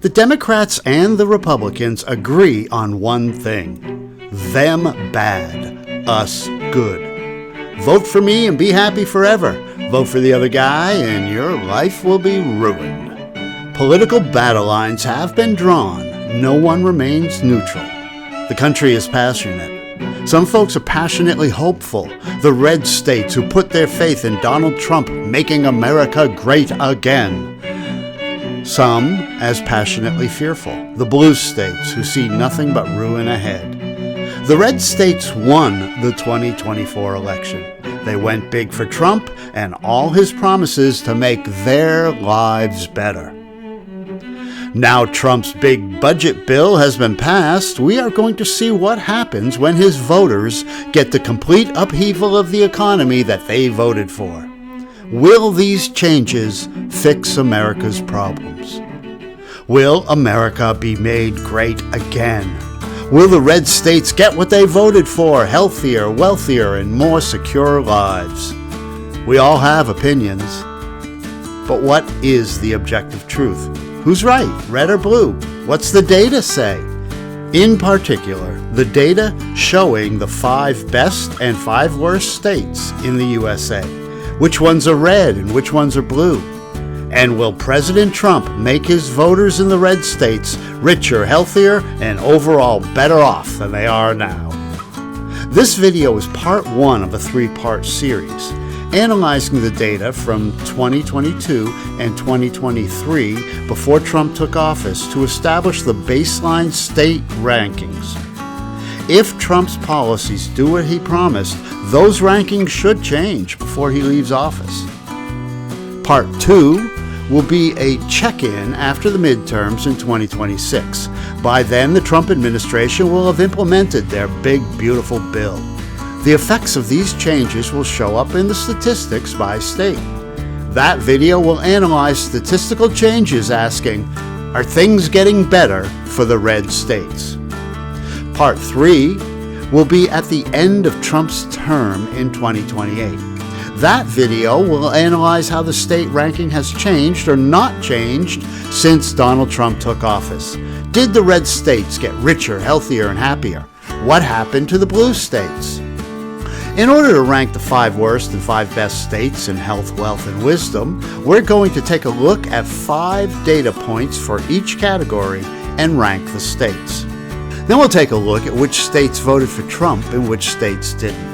The Democrats and the Republicans agree on one thing: them bad, us good. Vote for me and be happy forever. Vote for the other guy and your life will be ruined. Political battle lines have been drawn. No one remains neutral. The country is passionate. Some folks are passionately hopeful. The red states who put their faith in Donald Trump making America great again. Some as passionately fearful. The blue states who see nothing but ruin ahead. The red states won the 2024 election. They went big for Trump and all his promises to make their lives better. Now Trump's big budget bill has been passed, we are going to see what happens when his voters get the complete upheaval of the economy that they voted for. Will these changes fix America's problems? Will America be made great again? Will the red states get what they voted for, healthier, wealthier, and more secure lives? We all have opinions. But what is the objective truth? Who's right, red or blue? What's the data say? In particular, the data showing the 5 best and 5 worst states in the USA. Which ones are red and which ones are blue? And will President Trump make his voters in the red states richer, healthier, and overall better off than they are now? This video is part 1 of a 3-part series, analyzing the data from 2022 and 2023 before Trump took office to establish the baseline state rankings. If Trump's policies do what he promised, those rankings should change before he leaves office. Part 2 will be a check-in after the midterms in 2026. By then, the Trump administration will have implemented their big, beautiful bill. The effects of these changes will show up in the statistics by state. That video will analyze statistical changes asking, are things getting better for the red states? Part 3 will be at the end of Trump's term in 2028. That video will analyze how the state ranking has changed or not changed since Donald Trump took office. Did the red states get richer, healthier, and happier? What happened to the blue states? In order to rank the 5 worst and 5 best states in health, wealth, and wisdom, we're going to take a look at 5 data points for each category and rank the states. Then we'll take a look at which states voted for Trump and which states didn't.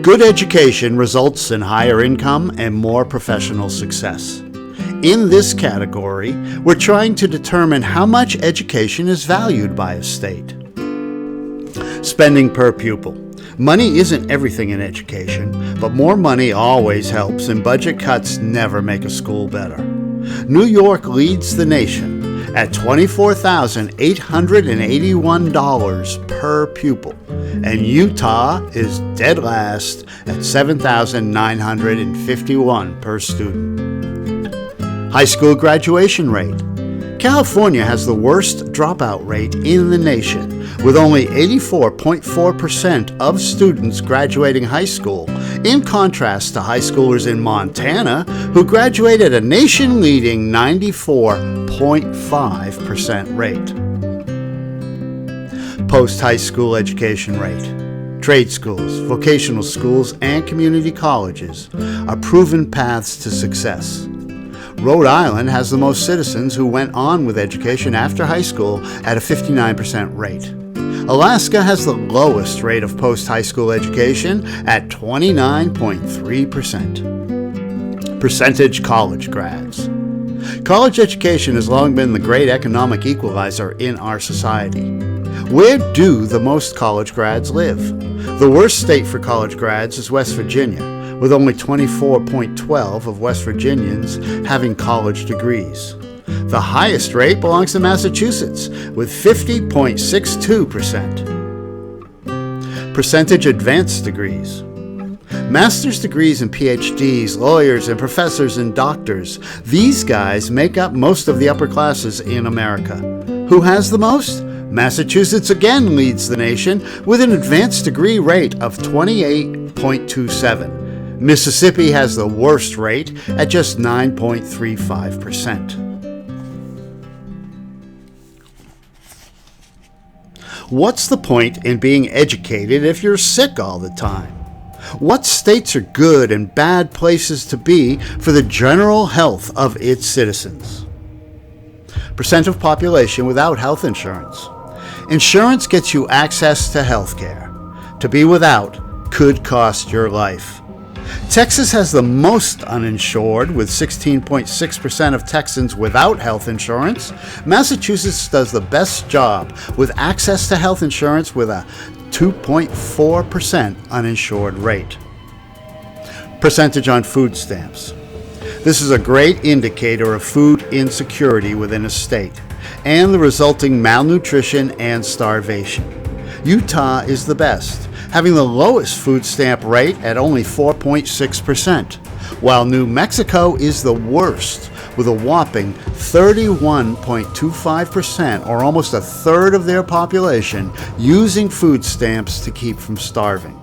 Good education results in higher income and more professional success. In this category, we're trying to determine how much education is valued by a state. Spending per pupil. Money isn't everything in education, but more money always helps, and budget cuts never make a school better. New York leads the nation at $24,881 per pupil, and Utah is dead last at $7,951 per student. High school graduation rate. California has the worst dropout rate in the nation, with only 84.4% of students graduating high school, in contrast to high schoolers in Montana, who graduate at a nation-leading 94.5% rate. Post-high school education rate. Trade schools, vocational schools, and community colleges are proven paths to success. Rhode Island has the most citizens who went on with education after high school at a 59% rate. Alaska has the lowest rate of post-high school education at 29.3%. Percentage college grads. College education has long been the great economic equalizer in our society. Where do the most college grads live? The worst state for college grads is West Virginia, with only 24.12% of West Virginians having college degrees. The highest rate belongs to Massachusetts, with 50.62%. Percentage advanced degrees. Master's degrees and PhDs, lawyers and professors and doctors, these guys make up most of the upper classes in America. Who has the most? Massachusetts again leads the nation with an advanced degree rate of 28.27. Mississippi has the worst rate at just 9.35%. What's the point in being educated if you're sick all the time? What states are good and bad places to be for the general health of its citizens? Percent of population without health insurance. Insurance gets you access to health care. To be without could cost your life. Texas has the most uninsured, with 16.6% of Texans without health insurance. Massachusetts does the best job with access to health insurance with a 2.4% uninsured rate. Percentage on food stamps. This is a great indicator of food insecurity within a state and the resulting malnutrition and starvation. Utah is the best, having the lowest food stamp rate at only 4.6%, while New Mexico is the worst with a whopping 31.25%, or almost a third of their population, using food stamps to keep from starving.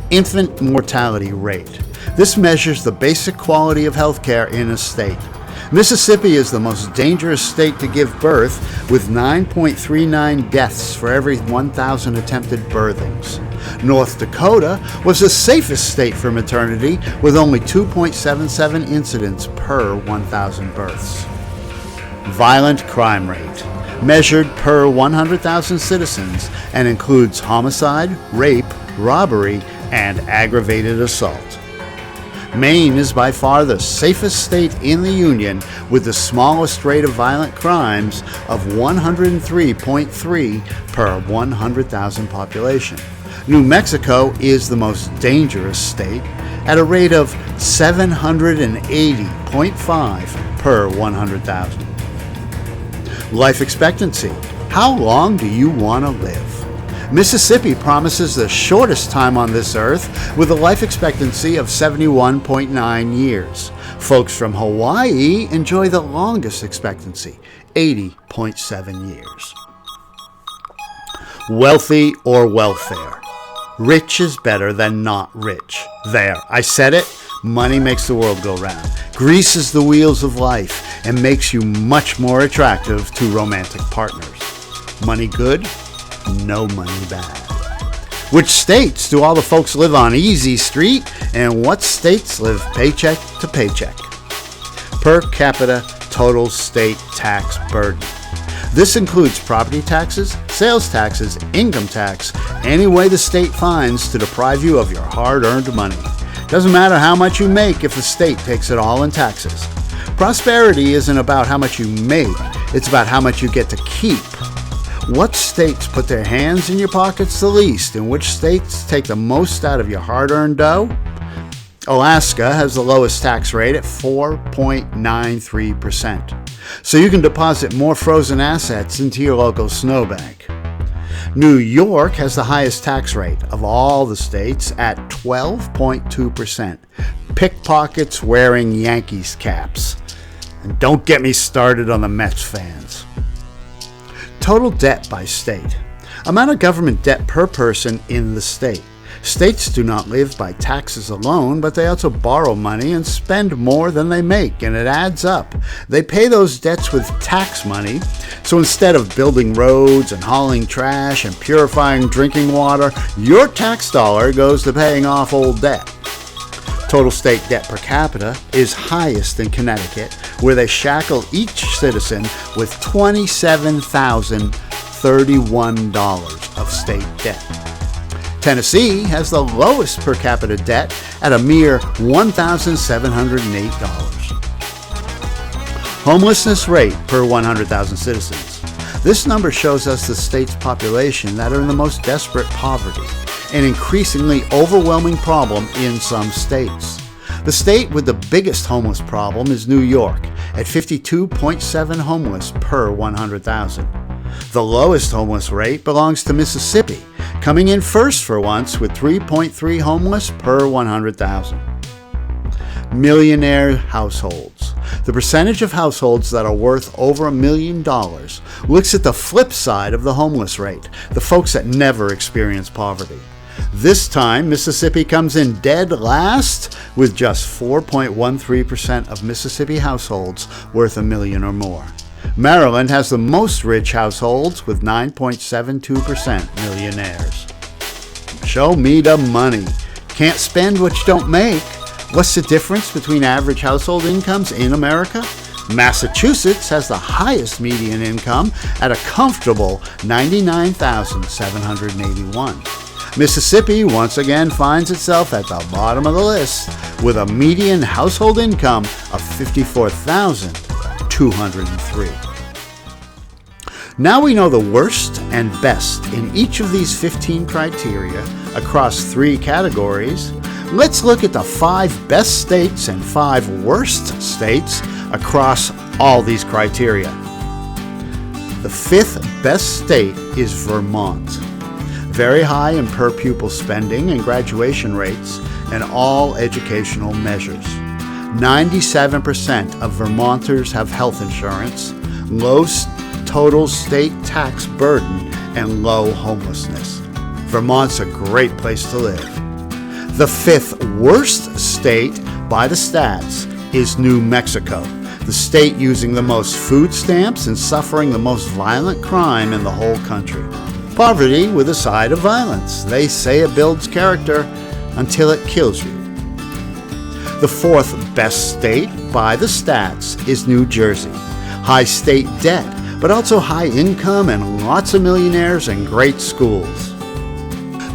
Infant mortality rate. This measures the basic quality of health care in a state. Mississippi is the most dangerous state to give birth, with 9.39 deaths for every 1,000 attempted birthings. North Dakota was the safest state for maternity, with only 2.77 incidents per 1,000 births. Violent crime rate, measured per 100,000 citizens, and includes homicide, rape, robbery, and aggravated assault. Maine is by far the safest state in the Union, with the smallest rate of violent crimes of 103.3 per 100,000 population. New Mexico is the most dangerous state at a rate of 780.5 per 100,000. Life expectancy. How long do you want to live? Mississippi promises the shortest time on this earth, with a life expectancy of 71.9 years. Folks from Hawaii enjoy the longest expectancy, 80.7 years. Wealthy or welfare. Rich is better than not rich. There, I said it. Money makes the world go round, greases the wheels of life, and makes you much more attractive to romantic partners. Money good? No money bad. Which states do all the folks live on Easy Street, and what states live paycheck to paycheck? Per capita total state tax burden. This includes property taxes, sales taxes, income tax, any way the state finds to deprive you of your hard-earned money. Doesn't matter how much you make if the state takes it all in taxes. Prosperity isn't about how much you make, it's about how much you get to keep. What states put their hands in your pockets the least, and which states take the most out of your hard-earned dough? Alaska has the lowest tax rate at 4.93%, so you can deposit more frozen assets into your local snowbank. New York has the highest tax rate of all the states at 12.2%. Pickpockets wearing Yankees caps. And don't get me started on the Mets fans. Total debt by state. Amount of government debt per person in the state. States do not live by taxes alone, but they also borrow money and spend more than they make, and it adds up. They pay those debts with tax money, so instead of building roads and hauling trash and purifying drinking water, your tax dollar goes to paying off old debt. Total state debt per capita is highest in Connecticut, where they shackle each citizen with $27,031 of state debt. Tennessee has the lowest per capita debt at a mere $1,708. Homelessness rate per 100,000 citizens. This number shows us the state's population that are in the most desperate poverty, an increasingly overwhelming problem in some states. The state with the biggest homeless problem is New York, at 52.7 homeless per 100,000. The lowest homeless rate belongs to Mississippi, coming in first for once with 3.3 homeless per 100,000. Millionaire households. The percentage of households that are worth over $1 million looks at the flip side of the homeless rate, the folks that never experience poverty. This time, Mississippi comes in dead last with just 4.13% of Mississippi households worth $1 million or more. Maryland has the most rich households with 9.72% millionaires. Show me the money. Can't spend what you don't make. What's the difference between average household incomes in America? Massachusetts has the highest median income at a comfortable $99,781. Mississippi once again finds itself at the bottom of the list with a median household income of $54,203. Now we know the worst and best in each of these 15 criteria across 3 categories. Let's look at the 5 best states and 5 worst states across all these criteria. The 5th best state is Vermont. Very high in per pupil spending and graduation rates and all educational measures. 97% of Vermonters have health insurance, low total state tax burden, and low homelessness. Vermont's a great place to live. The 5th worst state by the stats is New Mexico, the state using the most food stamps and suffering the most violent crime in the whole country. Poverty with a side of violence. They say it builds character until it kills you. The 4th best state by the stats is New Jersey. High state debt, but also high income and lots of millionaires and great schools.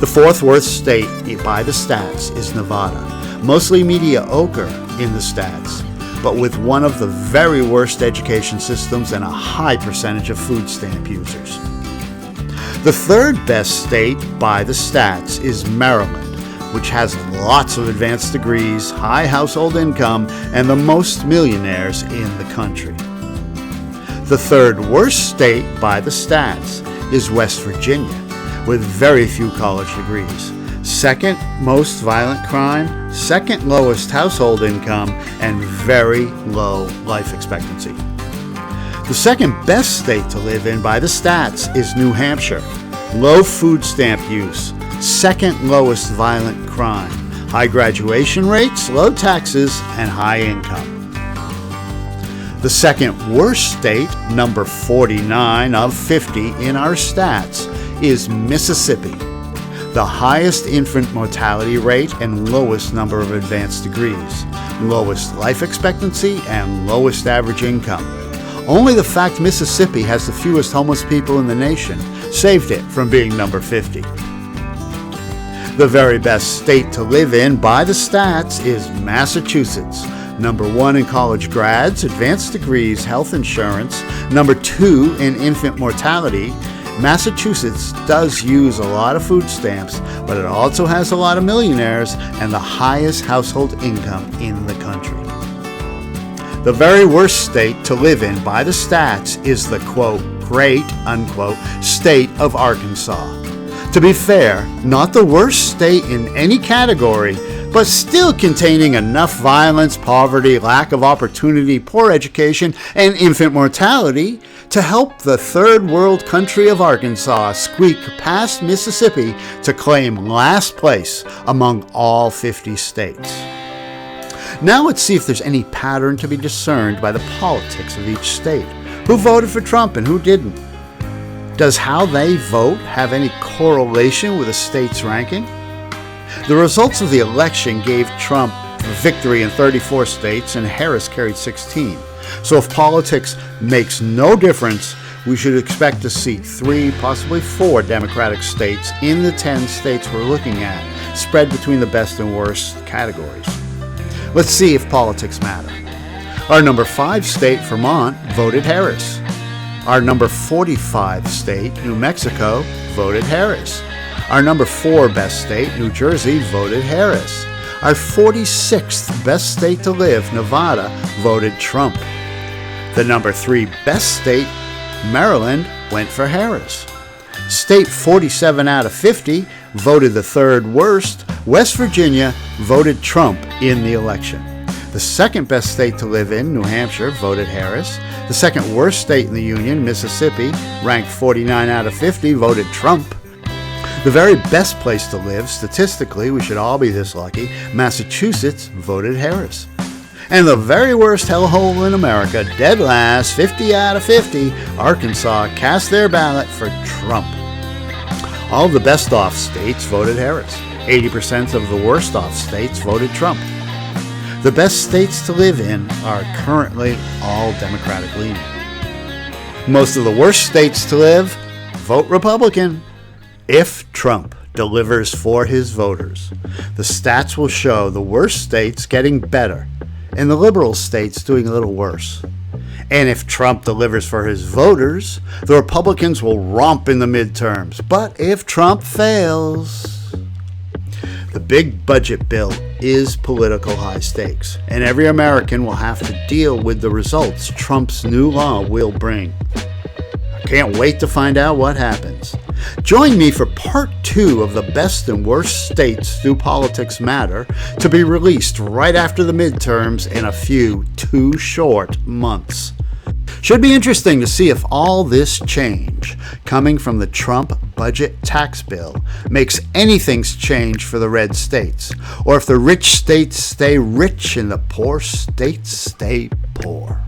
The 4th worst state by the stats is Nevada. Mostly mediocre in the stats, but with one of the very worst education systems and a high percentage of food stamp users. The 3rd best state by the stats is Maryland, which has lots of advanced degrees, high household income, and the most millionaires in the country. The 3rd worst state by the stats is West Virginia, with very few college degrees, 2nd most violent crime, 2nd lowest household income, and very low life expectancy. The 2nd best state to live in by the stats is New Hampshire. Low food stamp use, 2nd lowest violent crime, high graduation rates, low taxes, and high income. The 2nd worst state, number 49 of 50 in our stats, is Mississippi. The highest infant mortality rate and lowest number of advanced degrees, lowest life expectancy, and lowest average income. Only the fact Mississippi has the fewest homeless people in the nation saved it from being number 50. The very best state to live in by the stats is Massachusetts. Number 1 in college grads, advanced degrees, health insurance. Number 2 in infant mortality. Massachusetts does use a lot of food stamps, but it also has a lot of millionaires and the highest household income in the country. The very worst state to live in by the stats is the, quote, great, unquote, state of Arkansas. To be fair, not the worst state in any category, but still containing enough violence, poverty, lack of opportunity, poor education, and infant mortality to help the third world country of Arkansas squeak past Mississippi to claim last place among all 50 states. Now let's see if there's any pattern to be discerned by the politics of each state. Who voted for Trump and who didn't? Does how they vote have any correlation with a state's ranking? The results of the election gave Trump victory in 34 states and Harris carried 16. So if politics makes no difference, we should expect to see 3, possibly 4 Democratic states in the 10 states we're looking at, spread between the best and worst categories. Let's see if politics matter. Our number 5 state, Vermont, voted Harris. Our number 45 state, New Mexico, voted Harris. Our number 4 best state, New Jersey, voted Harris. Our 46th best state to live, Nevada, voted Trump. The number 3 best state, Maryland, went for Harris. State 47 out of 50 voted the third worst, West Virginia, voted Trump in the election. The second best state to live in, New Hampshire, voted Harris. The second worst state in the Union, Mississippi, ranked 49 out of 50, voted Trump. The very best place to live, statistically, we should all be this lucky, Massachusetts voted Harris. And the very worst hellhole in America, dead last, 50 out of 50, Arkansas cast their ballot for Trump. All the best off states voted Harris. 80% of the worst off states voted Trump. The best states to live in are currently all Democratic leaning. Most of the worst states to live, vote Republican. If Trump delivers for his voters, the stats will show the worst states getting better and the liberal states doing a little worse. And if Trump delivers for his voters, the Republicans will romp in the midterms. But if Trump fails, the big budget bill is political high stakes, and every American will have to deal with the results Trump's new law will bring. I can't wait to find out what happens. Join me for part 2 of the best and worst states Do Politics Matter, to be released right after the midterms in a few too short months. Should be interesting to see if all this change coming from the Trump budget tax bill makes anything change for the red states, or if the rich states stay rich and the poor states stay poor.